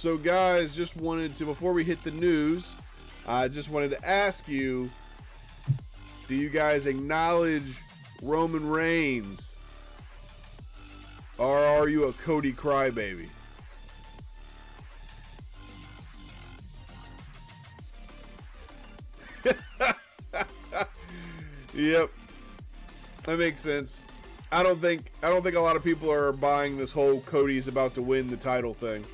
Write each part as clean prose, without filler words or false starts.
So, guys, just wanted to, before we hit the news, I just wanted to ask you, do you guys acknowledge Roman Reigns? Or are you a Cody crybaby? Yep. That makes sense. I don't think a lot of people are buying this whole Cody's about to win the title thing.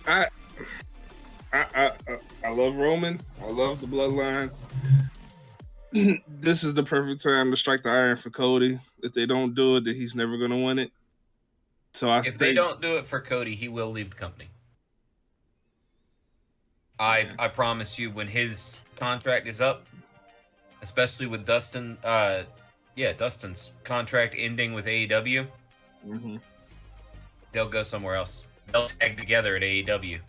I love Roman. I love the bloodline. This is the perfect time to strike the iron for Cody. If they don't do it, then he's never going to win it. So if they don't do it for Cody, he will leave the company. I promise you, when his contract is up, especially with Dustin's contract ending with AEW, they'll go somewhere else. They'll tag together at AEW.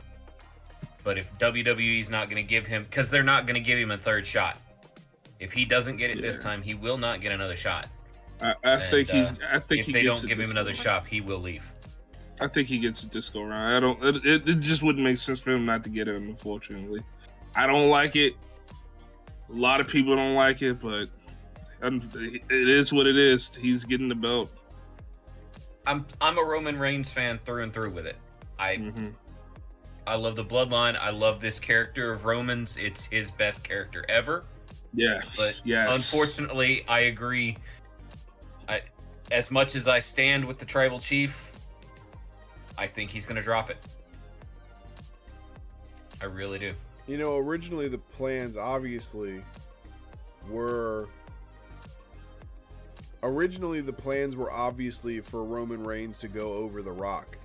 But if WWE's not going to give him, because they're not going to give him a third shot. If he doesn't get it this time, he will not get another shot. I think if they don't give him another shot, he will leave. I think he gets a disco round. It just wouldn't make sense for him not to get it, unfortunately. I don't like it. A lot of people don't like it, but it is what it is. He's getting the belt. I'm a Roman Reigns fan through and through with it. I love the bloodline. I love this character of Roman's. It's his best character ever. Yeah. But unfortunately, I agree. As much as I stand with the tribal chief, I think he's going to drop it. I really do. You know, originally the plans obviously were obviously for Roman Reigns to go over The Rock.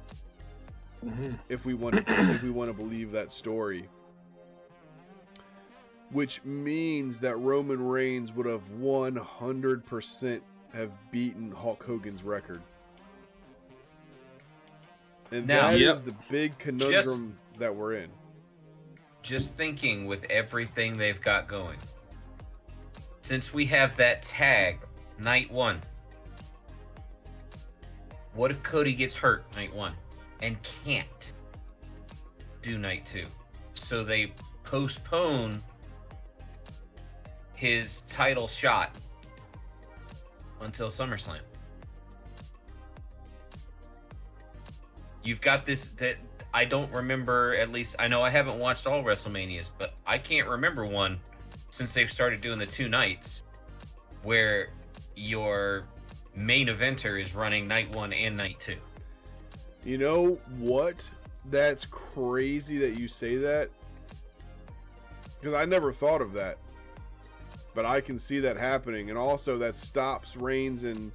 If we want to believe that story. Which means that Roman Reigns would have 100% have beaten Hulk Hogan's record. And that is the big conundrum that we're in. Just thinking with everything they've got going. Since we have that tag, night one. What if Cody gets hurt night one and can't do night two? So they postpone his title shot until SummerSlam. You've got this that I don't remember, at least I know I haven't watched all WrestleManias, but I can't remember one since they've started doing the 2 nights where your main eventer is running night 1 and night 2. You know what? That's crazy that you say that. Because I never thought of that. But I can see that happening. And also that stops Reigns and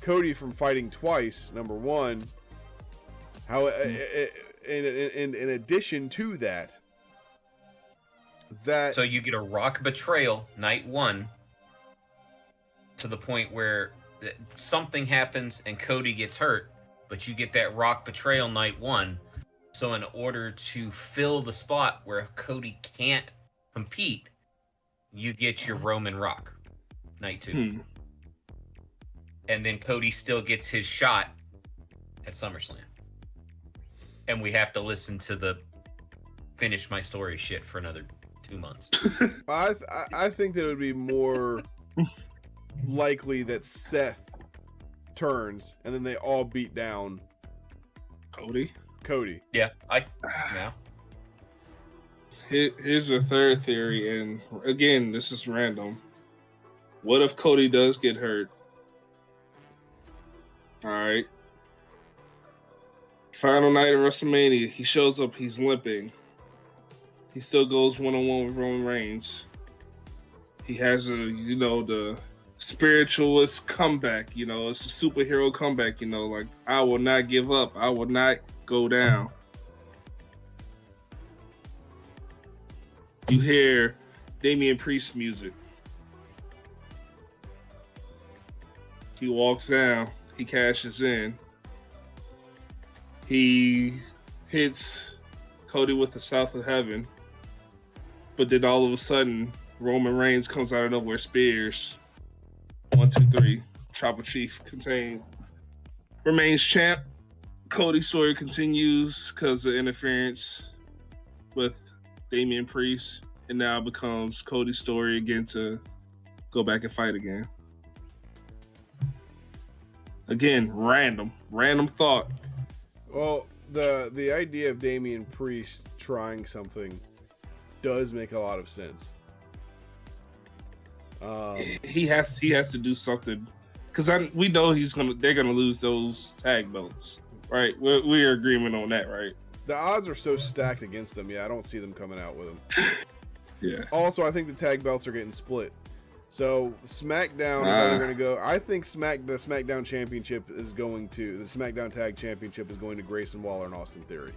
Cody from fighting twice, number one. How in addition to that, so you get a Rock betrayal night 1 to the point where something happens and Cody gets hurt, but you get that Rock betrayal night 1. So in order to fill the spot where Cody can't compete, you get your Roman Rock night 2. And then Cody still gets his shot at SummerSlam. And we have to listen to the finish my story shit for another 2 months. I think that it would be more likely that Seth turns and then they all beat down Cody. Yeah, Here's a third theory, and again, this is random. What if Cody does get hurt? All right. Final night of WrestleMania, he shows up, he's limping. He still goes one-on-one with Roman Reigns. He has the spiritualist comeback, it's a superhero comeback, like, I will not give up. I will not go down. You hear Damian Priest music. He walks down, he cashes in. He hits Cody with the South of Heaven. But then all of a sudden, Roman Reigns comes out of nowhere, spears. 1, 2, 3. Tribal Chief remains champ. Cody's story continues because of interference with Damian Priest, and now becomes Cody's story again to go back and fight again. Again, random thought. Well, the idea of Damian Priest trying something does make a lot of sense. He has to do something because we know they're gonna lose those tag belts, right? We're in agreement on that, right? The odds are so stacked against them. Yeah, I don't see them coming out with them. Yeah. Also, I think the tag belts are getting split. So SmackDown is either going to go. I think the SmackDown Championship the SmackDown Tag Championship is going to Grayson Waller and Austin Theory.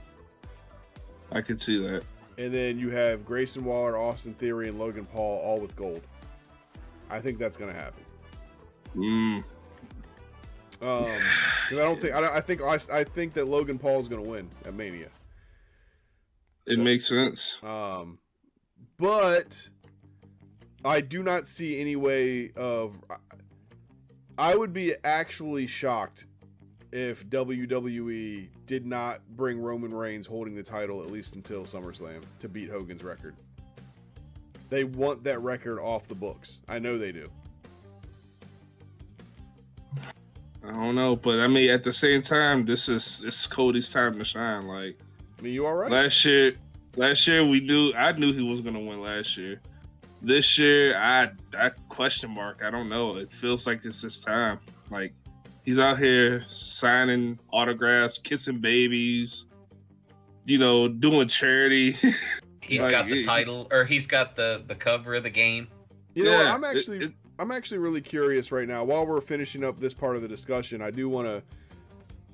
I could see that. And then you have Grayson Waller, Austin Theory, and Logan Paul all with gold. I think that's going to happen. Because I think that Logan Paul is going to win at Mania. It makes sense. But I do not see any way of. I would be actually shocked if WWE did not bring Roman Reigns holding the title at least until SummerSlam to beat Hogan's record. They want that record off the books. I know they do. I don't know, but I mean, at the same time, it's Cody's time to shine. Like, I mean, you all right? Last year I knew he was gonna win last year. This year, I question mark. I don't know. It feels like it's his time. Like, he's out here signing autographs, kissing babies, doing charity. He's got the title, or he's got the cover of the game. You know what? I'm actually really curious right now. While we're finishing up this part of the discussion, I do want to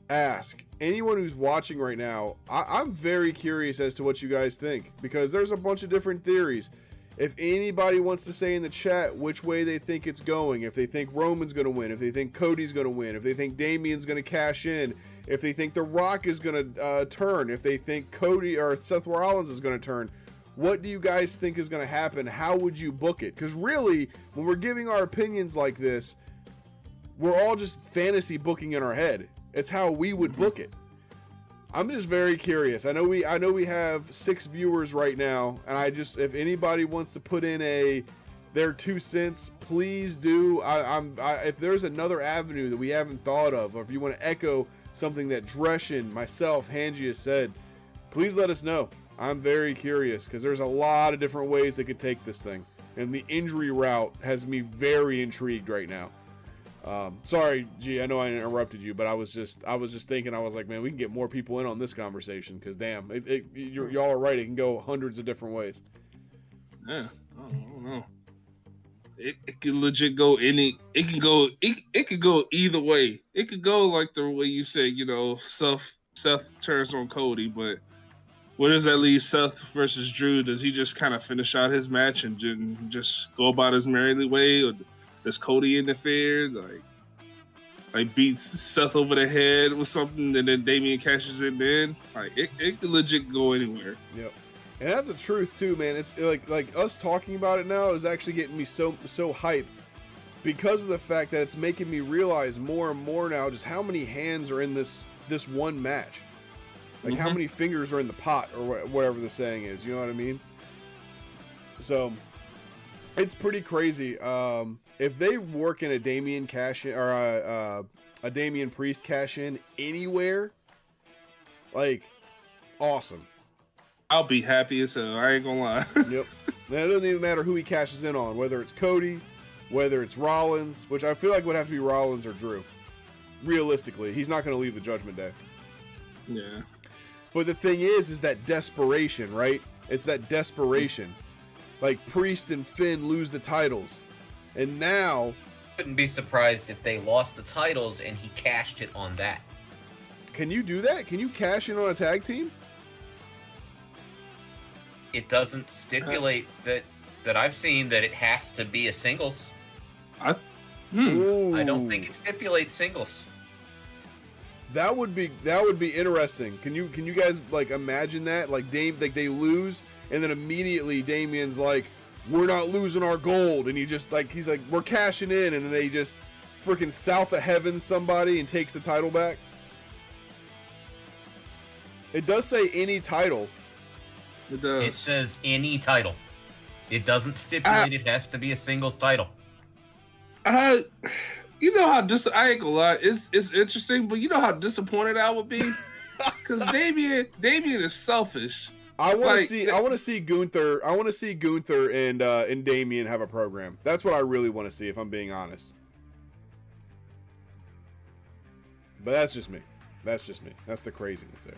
ask anyone who's watching right now. I'm very curious as to what you guys think, because there's a bunch of different theories. If anybody wants to say in the chat which way they think it's going, if they think Roman's going to win, if they think Cody's going to win, if they think Damian's going to cash in, if they think The Rock is going to turn, if they think Cody or Seth Rollins is going to turn, what do you guys think is going to happen? How would you book it? Because really, when we're giving our opinions like this, we're all just fantasy booking in our head. It's how we would book it. I'm just very curious. I know we have 6 viewers right now, and if anybody wants to put in their 2 cents, please do. If there's another avenue that we haven't thought of, or if you want to echo something that Dreschen, myself, Hanji has said, please let us know. I'm very curious, because there's a lot of different ways they could take this thing, and the injury route has me very intrigued right now. Sorry, G, I know I interrupted you, but I was just thinking, I was like, man, we can get more people in on this conversation, because damn, y'all are right. It can go hundreds of different ways. Yeah, I don't know. It can legit go it could go either way. It could go like the way you said, Seth turns on Cody, but where does that leave Seth versus Drew? Does he just kind of finish out his match and just go about his merry way, or does Cody interfere? Like beats Seth over the head with something, and then Damian cashes in. Then it could legit go anywhere. Yep, and that's the truth too, man. It's like us talking about it now is actually getting me so hyped, because of the fact that it's making me realize more and more now just how many hands are in this one match. Like how many fingers are in the pot, or whatever the saying is. You know what I mean? So it's pretty crazy. If they work in a Damian cash in, or a Damian Priest cash in anywhere, like, awesome. I'll be happy as hell. I ain't gonna lie. Yep. Now, it doesn't even matter who he cashes in on, whether it's Cody, whether it's Rollins, which I feel like would have to be Rollins or Drew. Realistically, he's not going to leave the Judgment Day. Yeah. But the thing is that desperation, right? It's that desperation. Like, Priest and Finn lose the titles. And now... Wouldn't be surprised if they lost the titles and he cashed it on that. Can you do that? Can you cash in on a tag team? It doesn't stipulate that I've seen that it has to be a singles. I don't think it stipulates singles. That would be interesting. Can you guys like imagine that? Like they lose, and then immediately Damian's like, "We're not losing our gold," and he's like, "We're cashing in," and then they just freaking south of heaven somebody and takes the title back. It does say any title. It does. It says any title. It doesn't stipulate it has to be a singles title. You know how I ain't gonna lie, it's interesting, but you know how disappointed I would be because Damien is selfish. I want to see Gunther. I want to see Gunther and Damien have a program. That's what I really want to see, if I'm being honest. But that's just me. That's the craziness there.